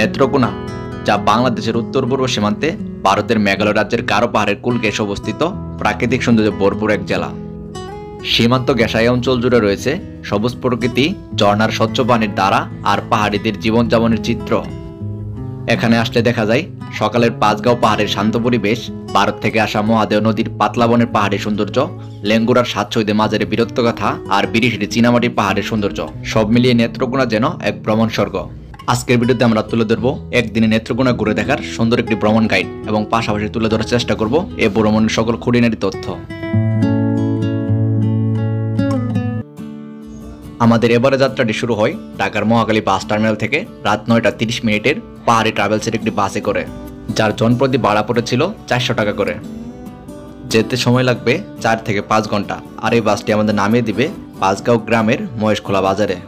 নেত্রকোনা, যা বাংলাদেশের উত্তর পূর্ব সীমান্তে ভারতের মেঘালয় রাজ্যের গারো পাহাড়ের কুল ঘেঁষে অবস্থিত প্রাকৃতিক সৌন্দর্যে ভরপুর এক জেলা। সীমান্ত ঘেঁষা এই অঞ্চল জুড়ে রয়েছে সবুজ প্রকৃতি, ঝর্ণার স্বচ্ছ পানির ধারা আর পাহাড়িদের জীবনযাপনের চিত্র। এখানে আসলে দেখা যায় সকালের পাঁচগাঁও পাহাড়ের শান্ত পরিবেশ, ভারত থেকে আসা মহাদেও নদীর পাতলা বনের পাহাড়ি সৌন্দর্য, লেঙ্গুরার সাতশহীদে মাঝারে বীরত্বগাথা আর বিরিশিরি চীনামাটির পাহাড়ের সৌন্দর্য, সব মিলিয়ে নেত্রকোনা যেন এক ভ্রমণ স্বর্গ। আজকের ভিডিওতে আমরা তুলে ধরবো একদিনে নেত্রকোনা ঘুরে দেখার সুন্দর একটি ভ্রমণ গাইড এবং পাশাপাশি তুলে ধরার চেষ্টা করব এই ভ্রমণের সকল খুঁটিনাটি তথ্য। আমাদের এবারে যাত্রাটি শুরু হয় ঢাকার মহাখালী বাস টার্মিনাল থেকে রাত 9টা 30 মিনিটের পাহাড়ি ট্রাভেলসের একটি বাসে করে, যার জনপ্রতি ভাড়া পড়েছিল 400 টাকা করে। যেতে সময় লাগবে 4 থেকে 5 ঘন্টা, আর এই বাসটি আমাদের নামিয়ে দিবে পাঁচগাঁও গ্রামের মহেশখোলা বাজারে।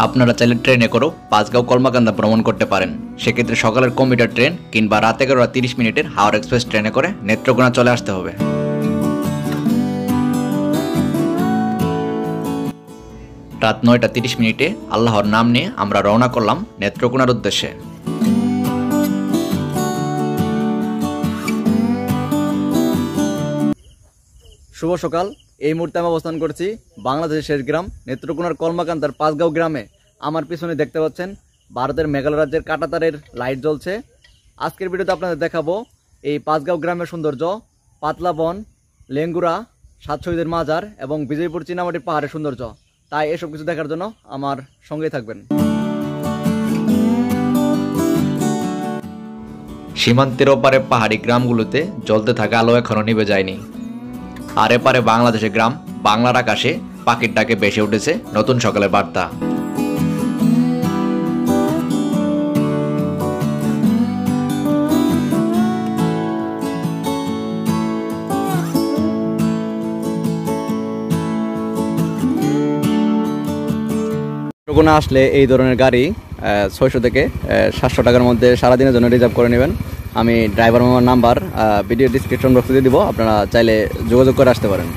আপনারা চাইলে ট্রেনে করেও পাঁচগাঁও কলমাকান্দা ভ্রমণ করতে পারেন। সেক্ষেত্রে সকালের কমিউটার ট্রেন কিংবা রাত 11টা 30 মিনিটের হাওড়া এক্সপ্রেস ট্রেনে করে নেত্রকোনা চলে আসতে হবে। রাত 9টা 30 মিনিটে আল্লাহর নাম নিয়ে আমরা রওনা করলাম নেত্রকোনার উদ্দেশ্যে। শুভ সকাল। এই মুহূর্তে আমি অবস্থান করছি বাংলাদেশের শেষ গ্রাম নেত্রকোনার কলমাকান্দার পাঁচগাঁও গ্রামে। আমার পিছনে দেখতে পাচ্ছেন ভারতের মেঘালয় রাজ্যের কাঁটাতারের লাইট জ্বলছে। আজকের ভিডিওতে আপনাদের দেখাবো এই পাঁচগাঁও গ্রামের সৌন্দর্য, পাতলা বন, লেঙ্গুরা, সাতশহীদের মাজার এবং বিজয়পুর চীনামাটির পাহাড়ের সৌন্দর্য। তাই এসব কিছু দেখার জন্য আমার সঙ্গেই থাকবেন। সীমান্তের ওপারে পাহাড়ি গ্রামগুলোতে জ্বলতে থাকা আলো এখনো নিভে যায়নি, আর এপারে বাংলাদেশের গ্রাম, বাংলার আকাশে পাখির ডাকে ভেসে উঠেছে নতুন সকালের বার্তা। নেত্রকোনা আসলে এই ধরনের গাড়ি 600 থেকে 700 টাকার মধ্যে সারাদিনের জন্য রিজার্ভ করে নেবেন। আমি ড্রাইভার মামার নাম্বার ভিডিও ডিসক্রিপশন বক্সে দিয়ে দিব, আপনারা চাইলে যোগাযোগ করে আসতে পারেন।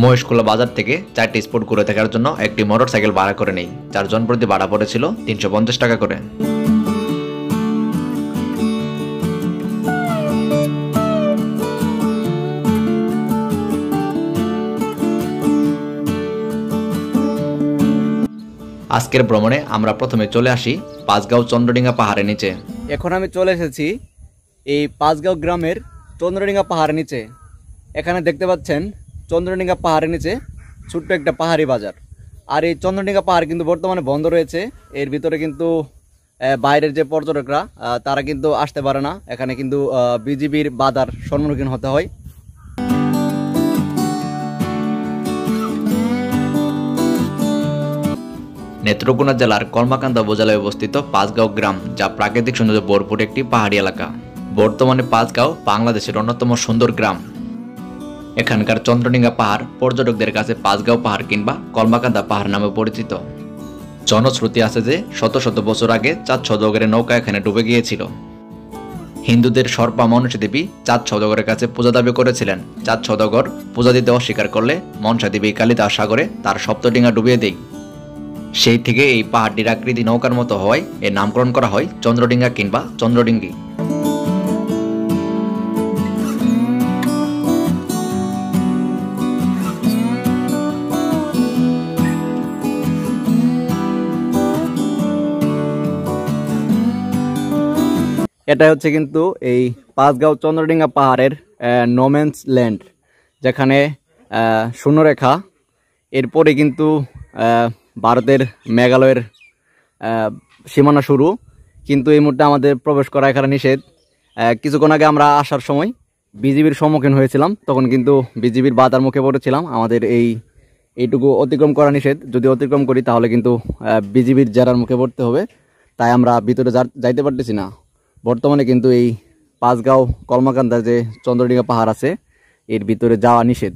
মহেশখোলা বাজার থেকে 4টি স্পট ঘুরে দেখার জন্য একটি মোটরসাইকেল ভাড়া করে নেই, যার জনপ্রতি ভাড়া পড়েছিল 350 টাকা করে। আজকের ভ্রমণে আমরা প্রথমে চলে আসি পাঁচগাঁও চন্দ্রডিঙ্গা পাহাড়ের নিচে। এখন আমি চলে এসেছি এই পাঁচগাঁও গ্রামের চন্দ্রডিঙ্গা পাহাড়ের নিচে। এখানে দেখতে পাচ্ছেন চন্দ্রডিঙ্গা পাহাড়ের নিচে ছোট্ট একটা পাহাড়ি বাজার। আর এই চন্দ্রডিঙ্গা পাহাড় কিন্তু বর্তমানে বন্ধ রয়েছে। এর ভিতরে কিন্তু বাইরের যে পর্যটকরা তারা কিন্তু আসতে পারে না। এখানে কিন্তু বিজিবির বাধার সম্মুখীন হতে হয়। নেত্রকোনা জেলার কলমাকান্দা উপজেলায় অবস্থিত পাঁচগাঁও গ্রাম, যা প্রাকৃতিক সৌন্দর্যে ভরপুর একটি পাহাড়ি এলাকা। বর্তমানে পাঁচগাঁও বাংলাদেশের অন্যতম সুন্দর গ্রাম। এখানকার চন্দ্রডিঙ্গা পাহাড় পর্যটকদের কাছে পাঁচগাঁও পাহাড় কিংবা কলমাকান্দা পাহাড় নামে পরিচিত। জনশ্রুতি আছে যে শত শত বছর আগে চাঁদ সওদাগরের নৌকা এখানে ডুবে গিয়েছিল। হিন্দুদের সর্পা মনসা দেবী চাঁদ সওদাগরের কাছে পূজা দাবি করেছিলেন। চাঁদ সওদাগর পূজা দিতে অস্বীকার করলে মনসা দেবী কালিদাস সাগরে তার সপ্তডিঙ্গা ডুবিয়ে দেয়। সেই থেকে এই পাহাড়টির আকৃতি নৌকার মতো হওয়ায় এর নামকরণ করা হয় চন্দ্রডিঙ্গা কিংবা চন্দ্রডিঙ্গি। এটা হচ্ছে কিন্তু এই পাঁচগাঁও চন্দ্রডিঙ্গা পাহাড়ের নোম্যান্স ল্যান্ড, যেখানে শূন্যরেখা। এরপরে কিন্তু ভারতের মেঘালয়ের সীমানা শুরু, কিন্তু এই মুহূর্তে আমাদের প্রবেশ করা এখানে নিষেধ। কিছুক্ষণ আগে আমরা আসার সময় বিজিবির সম্মুখীন হয়েছিলাম, তখন কিন্তু বিজিবির বাধার মুখে পড়েছিলাম। আমাদের এইটুকু অতিক্রম করা নিষেধ। যদি অতিক্রম করি তাহলে কিন্তু বিজিবির জেরার মুখে পড়তে হবে, তাই আমরা ভিতরে যাইতে পারতেছি না। বর্তমানে কিন্তু এই পাঁচগাঁও কলমাকান্দার যে চন্দ্রডিঙ্গা পাহাড় আছে, এর ভিতরে যাওয়া নিষেধ।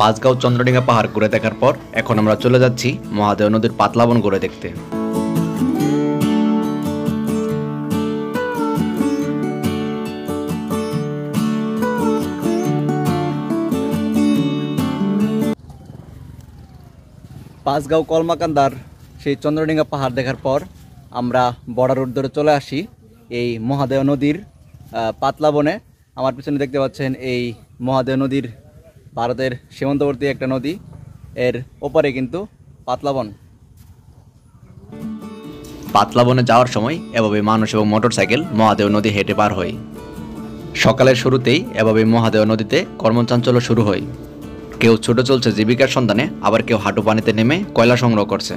পাঁচগাঁও চন্দ্রডিঙ্গা পাহাড় ঘুরে দেখার পর এখন আমরা চলে যাচ্ছি মহাদেও নদীর পাতলা বন ঘুরে দেখতে। পাঁচগাঁও কলমাকান্দার সেই চন্দ্রডিঙ্গা পাহাড় দেখার পর আমরা বর্ডার রোড ধরে চলে আসি এই মহাদেও নদীর পাতলা বনে। আমার পিছনে দেখতে পাচ্ছেন এই মহাদেও নদীর ভারতের সীমান্তবর্তী একটা নদী, এর ওপারে কিন্তু পাতলা বন। পাতলা বনে যাওয়ার সময় এভাবে মানুষ এবং মোটরসাইকেল মহাদেও নদী হেঁটে পার হয়। সকালের শুরুতেই এভাবে মহাদেও নদীতে কর্মচাঞ্চল্য শুরু হয়। কেউ ছোট চলছে জীবিকার সন্ধানে, আবার কেউ হাঁটু পানিতে নেমে কয়লা সংগ্রহ করছে।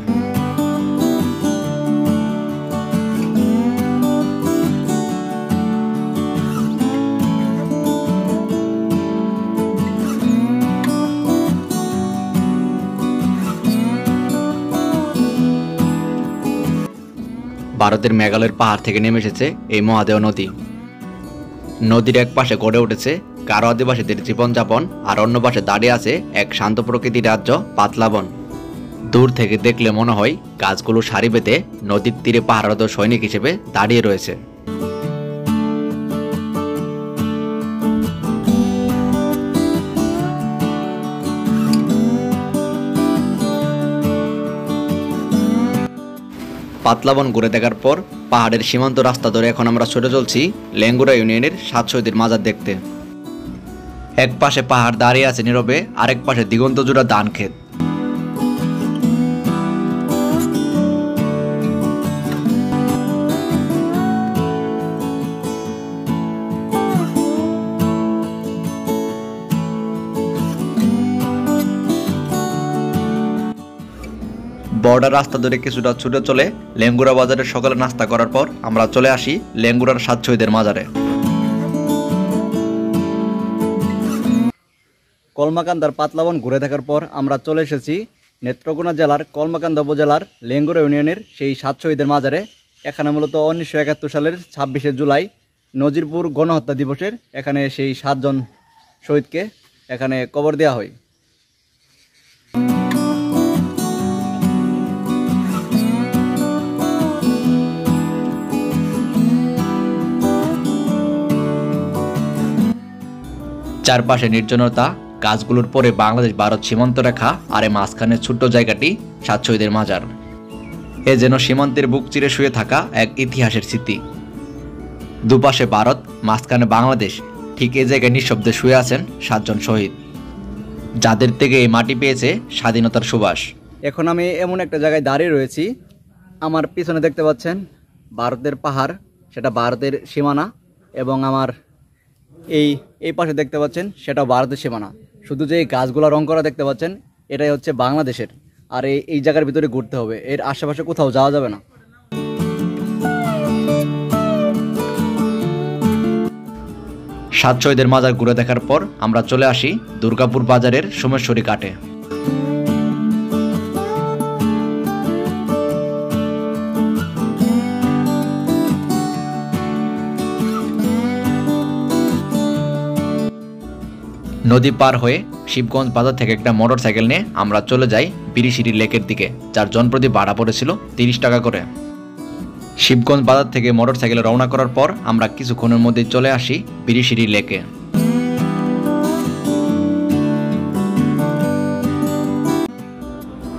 ভারতের মেঘালয়ের পাহাড় থেকে নেমে এসেছে এই মহাদেও নদী। নদীর এক পাশে গড়ে উঠেছে গারো আদিবাসীদের জীবনযাপন, আর অন্য পাশে দাঁড়িয়ে আছে এক শান্ত প্রকৃতির রাজ্য পাতলা বন। দূর থেকে দেখলে মনে হয় গাছগুলো সারি বেঁধে নদীর তীরে পাহারারত সৈনিক হিসেবে দাঁড়িয়ে রয়েছে। পাতলা বন ঘুরে দেখার পর পাহাড়ের সীমান্ত রাস্তা ধরে এখন আমরা ছুটে চলছি লেঙ্গুরা ইউনিয়নের 7 শহীদের মাজার দেখতে। এক পাশে পাহাড় দাঁড়িয়ে আছে নীরবে, আরেক পাশে দিগন্ত জোড়া ধান ক্ষেত। বর্ডার রাস্তা ধরে কিছুটা ছুটে চলে লেঙ্গুরা বাজারে সকালে নাস্তা করার পর আমরা চলে আসি লেঙ্গুরার 7 শহীদের মাজারে। কলমাকান্দার পাতলা বন ঘুরে দেখার পর আমরা চলে এসেছি নেত্রকোনা জেলার কলমাকান্দা উপজেলার লেঙ্গুরা ইউনিয়নের সেই 7 শহীদের মাজারে। এখানে মূলত 1971 সালের 26শে জুলাই নজিরপুর গণহত্যা দিবসের এখানে সেই 7 জন শহীদকে এখানে কবর দেওয়া হয়। চারপাশে নির্জনতা, গাছগুলোর পরে বাংলাদেশ ভারত সীমান্ত রেখা, আর এই মাঝখানে ছোট্ট জায়গাটি 7 শহীদের মাজার। এ যেন সীমান্তের বুক চিরে শুয়ে থাকা এক ইতিহাসের স্মৃতি। দুপাশে ভারত, মাঝখানে বাংলাদেশ, ঠিক এই জায়গায় নিঃশব্দে শুয়ে আছেন 7 জন শহীদ, যাদের থেকে এই মাটি পেয়েছে স্বাধীনতার সুবাস। এখন আমি এমন একটা জায়গায় দাঁড়িয়ে রয়েছি, আমার পিছনে দেখতে পাচ্ছেন ভারতের পাহাড়, সেটা ভারতের সীমানা, এবং আমার এই পাশে দেখতে পাচ্ছেন সেটাও ভারতের সীমানা। শুধু যে এই গাছগুলো রং করা দেখতে পাচ্ছেন এটাই হচ্ছে বাংলাদেশের। আর এই জায়গার ভিতরে ঘুরতে হবে, এর আশেপাশে কোথাও যাওয়া যাবে না। সাত শহীদের মাজার ঘুরে দেখার পর আমরা চলে আসি দুর্গাপুর বাজারের সোমেশ্বরী ঘাটে। নদী পার হয়ে শিবগঞ্জ বাজার থেকে একটা মোটরসাইকেল নিয়ে আমরা চলে যাই বিরিশিরি লেকের দিকে, যার জনপ্রতি ভাড়া পড়েছিল 30 টাকা করে। শিবগঞ্জ বাজার থেকে মোটরসাইকেলে রওনা করার পর আমরা কিছুক্ষণের মধ্যে চলে আসি বিরিশিরি লেকে।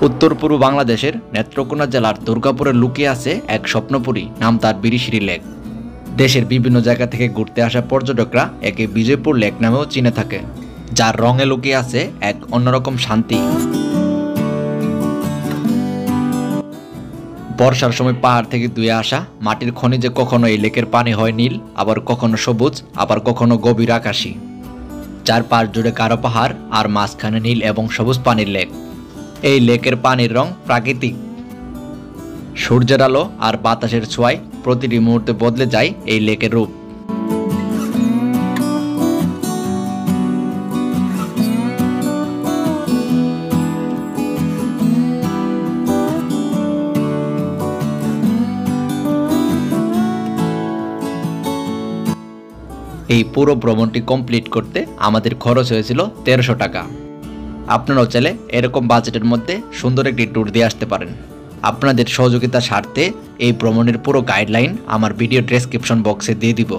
উত্তর পূর্ব বাংলাদেশের নেত্রকোনা জেলার দুর্গাপুরে লুকিয়ে আছে এক স্বপ্নপুরী, নাম তার বিরিশিরি লেক। দেশের বিভিন্ন জায়গা থেকে ঘুরতে আসা পর্যটকরা একে বিজয়পুর লেক নামেও চিনে থাকে, যার রঙে লুকিয়ে আছে এক অন্যরকম শান্তি। বর্ষার সময় পাহাড় থেকে ধুয়ে আসা মাটির খনিজে কখনো এই লেকের পানি হয় নীল, আবার কখনো সবুজ, আবার কখনো গভীর আকাশী। চারপাশ জুড়ে কারো পাহাড় আর মাঝখানে নীল এবং সবুজ পানির লেক। এই লেকের পানির রং প্রাকৃতিক, সূর্যের আলো আর বাতাসের ছোঁয়ায় প্রতিটি মুহূর্তে বদলে যায় এই লেকের রূপ। এই পুরো ভ্রমণটি কমপ্লিট করতে আমাদের খরচ হয়েছিল 1300 টাকা। আপনারাও চাইলে এরকম বাজেটের মধ্যে সুন্দর একটি ট্যুর দিয়ে আসতে পারেন। আপনাদের সহযোগিতার স্বার্থে এই ভ্রমণের পুরো গাইডলাইন আমার ভিডিও ডেসক্রিপশন বক্সে দিয়ে দিব।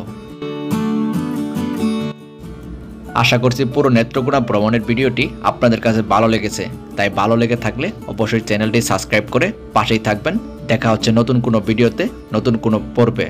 আশা করছি পুরো নেত্রকোনা ভ্রমণের ভিডিওটি আপনাদের কাছে ভালো লেগেছে। তাই ভালো লেগে থাকলে অবশ্যই চ্যানেলটি সাবস্ক্রাইব করে পাশেই থাকবেন। দেখা হচ্ছে নতুন কোনো ভিডিওতে, নতুন কোনো পর্বে।